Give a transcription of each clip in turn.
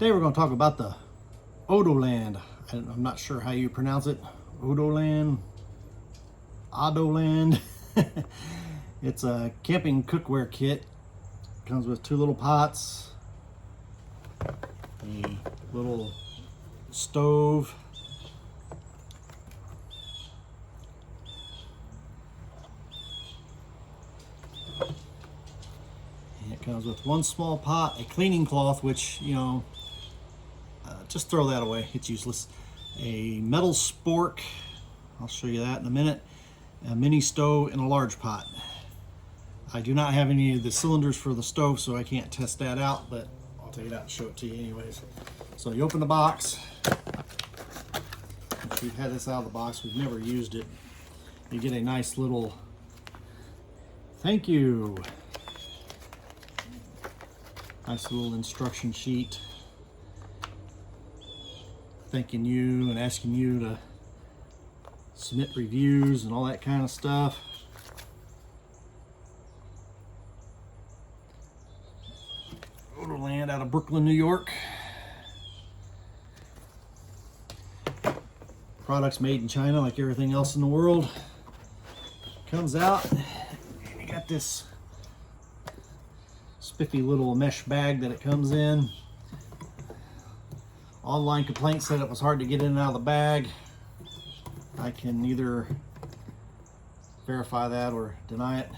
Today we're going to talk about the Odoland. I'm not sure how you pronounce it. Odoland. It's a camping cookware kit. Comes with 2 little pots, a little stove, and it comes with 1 small pot, a cleaning cloth, which, you know, just throw that away, it's useless. A metal spork, I'll show you that in a minute. A mini stove and a large pot. I do not have any of the cylinders for the stove, so I can't test that out, but I'll take it out and show it to you anyways. So you open the box. If we've had this out of the box, we've never used it. You get a nice little thank you. Nice little instruction sheet. Thanking you and asking you to submit reviews and all that kind of stuff. Odoland out of Brooklyn, New York. Products made in China like everything else in the world. Comes out and you got this spiffy little mesh bag that it comes in. Online complaint said it was hard to get in and out of the bag. I can neither verify that or deny it.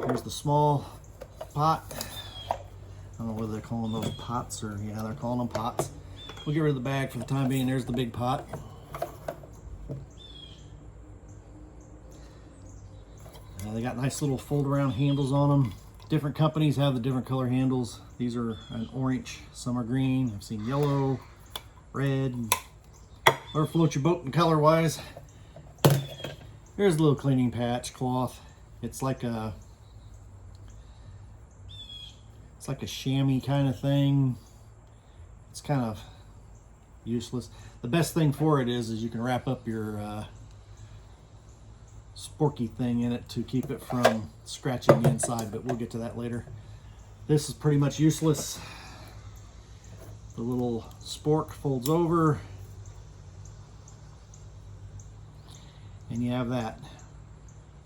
Here's the small pot. I don't know whether they're calling those pots or, yeah, they're calling them pots. We'll get rid of the bag for the time being. There's the big pot. They got nice little fold around handles on them. Different companies have the different color handles. These are an orange, some are green. I've seen yellow, red, or float your boat in color wise. Here's a little cleaning patch cloth. It's like a chamois kind of thing. It's kind of useless. The best thing for it is you can wrap up your sporky thing in it to keep it from scratching the inside, but we'll get to that later. This is pretty much useless. The little spork folds over and you have that.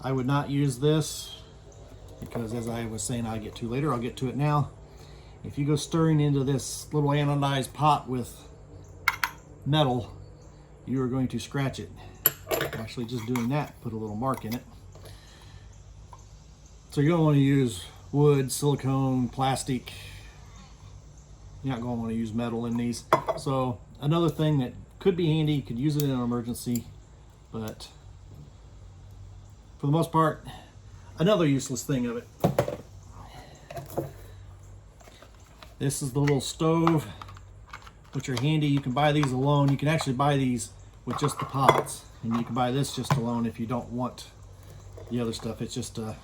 I would not use this because, as I was saying, I'll get to later, I'll get to it now. If you go stirring into this little anodized pot with metal, you are going to scratch it. Actually, just doing that put a little mark in it. So you're going to want to use wood, silicone, plastic. You're not going to want to use metal in these. So another thing that could be handy, you could use it in an emergency, but for the most part, another useless thing of it. This is the little stove, which are handy. You can buy these alone. You can actually buy these with just the pots, and you can buy this just alone if you don't want the other stuff. It's just a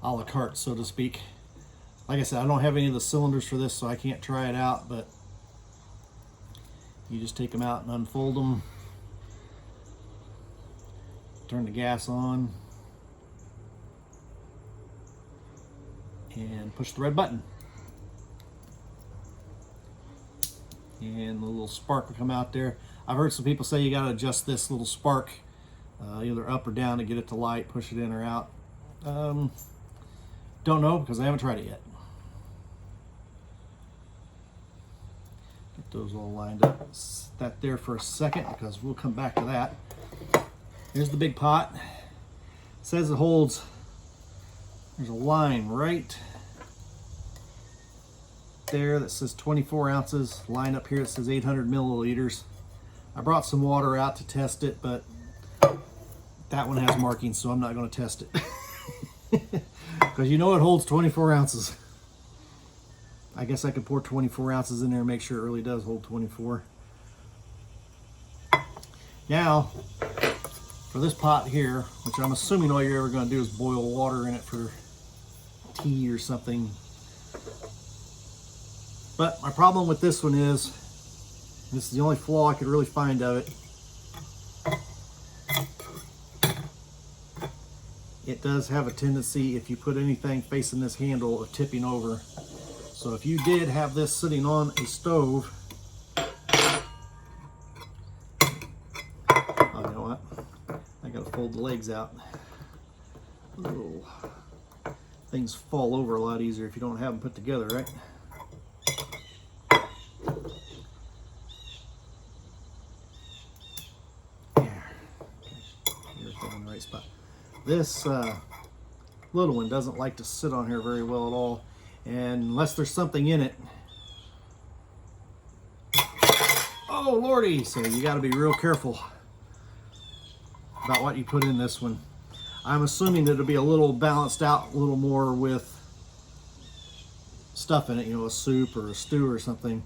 la carte, so to speak. Like I said, I don't have any of the cylinders for this, so I can't try it out, but you just take them out and unfold them. Turn the gas on and push the red button. And the little spark will come out there. I've heard some people say you got to adjust this little spark either up or down to get it to light, push it in or out. Don't know because I haven't tried it yet. Get those all lined up. Set that there for a second because we'll come back to that. Here's the big pot. It says it holds, there's a line right there that says 24 ounces. Line up here that says 800 milliliters. I brought some water out to test it, but that one has markings, so I'm not going to test it. Because you know it holds 24 ounces. I guess I could pour 24 ounces in there and make sure it really does hold 24. Now, for this pot here, which I'm assuming all you're ever going to do is boil water in it for tea or something. But my problem with this one is, this is the only flaw I could really find of it. It does have a tendency, if you put anything facing this handle, of tipping over. So if you did have this sitting on a stove, oh, you know what? I gotta fold the legs out. Little things fall over a lot easier if you don't have them put together, right? In the right spot. This little one doesn't like to sit on here very well at all, and unless there's something in it. Oh lordy! So you got to be real careful about what you put in this one. I'm assuming that it'll be a little balanced out, a little more with stuff in it, you know, a soup or a stew or something.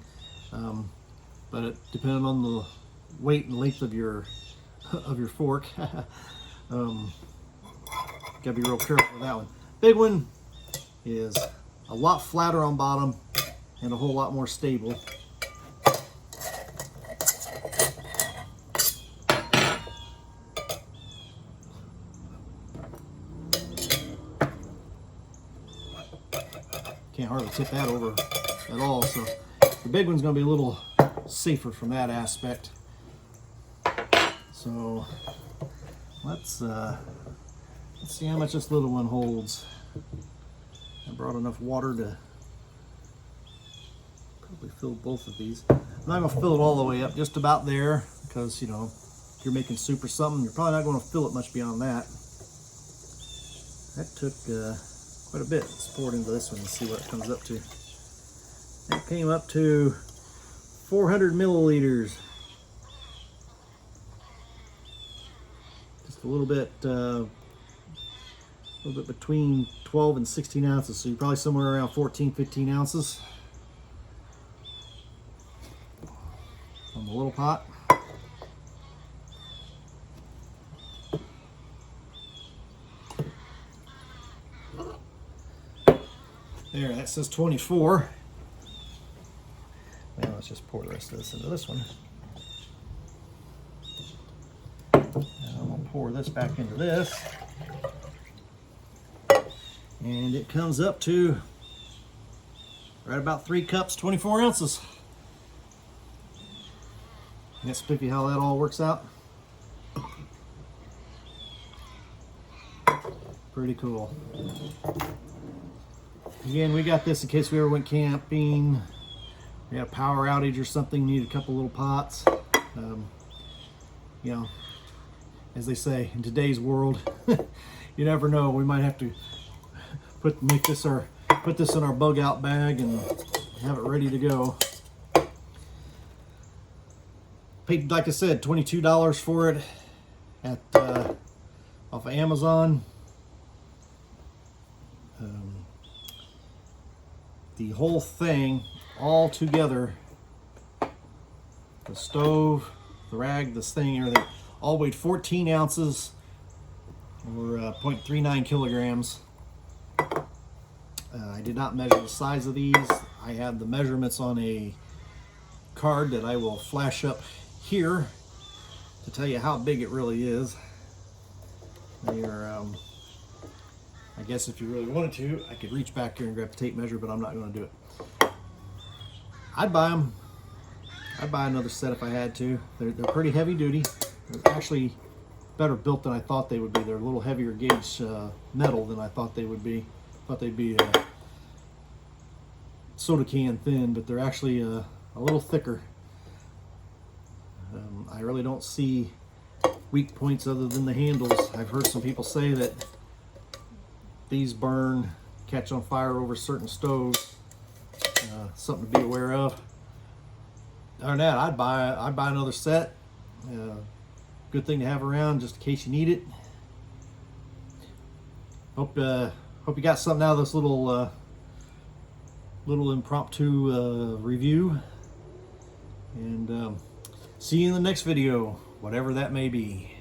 But it, depending on the weight and length of your fork, gotta be real careful with that one. Big one is a lot flatter on bottom and a whole lot more stable. Can't hardly tip that over at all, so the big one's going to be a little safer from that aspect. So let's see how much this little one holds. I brought enough water to probably fill both of these. I'm not going to fill it all the way up, just about there, because, you know, if you're making soup or something, you're probably not going to fill it much beyond that. That took quite a bit. Let's pour it into this one and see what it comes up to. It came up to 400 milliliters. Just a little bit between 12 and 16 ounces. So you're probably somewhere around 14, 15 ounces on the little pot. There, that says 24. Now let's just pour the rest of this into this one. And I'm going to pour this back into this. And it comes up to right about 3 cups, 24 ounces. That's spiffy how that all works out. Pretty cool. Again, we got this in case we ever went camping, we had a power outage or something, need a couple little pots. You know, as they say, in today's world, you never know, we might have to put this in our bug out bag and have it ready to go. Paid, like I said, $22 for it at off of Amazon. The whole thing all together, the stove, the rag, this thing, everything, all weighed 14 ounces or 0.39 kilograms. I did not measure the size of these. I have the measurements on a card that I will flash up here to tell you how big it really is. They are, I guess if you really wanted to, I could reach back here and grab the tape measure, but I'm not going to do it. I'd buy them. I'd buy another set if I had to. They're pretty heavy duty. They're actually better built than I thought they would be. They're a little heavier gauge metal than I thought they would be. Thought they'd be soda can thin, but they're actually a little thicker. I really don't see weak points other than the handles. I've heard some people say that these burn, catch on fire over certain stoves. Something to be aware of. Other than that, I'd buy another set. Good thing to have around just in case you need it. Hope you got something out of this little impromptu review. And see you in the next video, whatever that may be.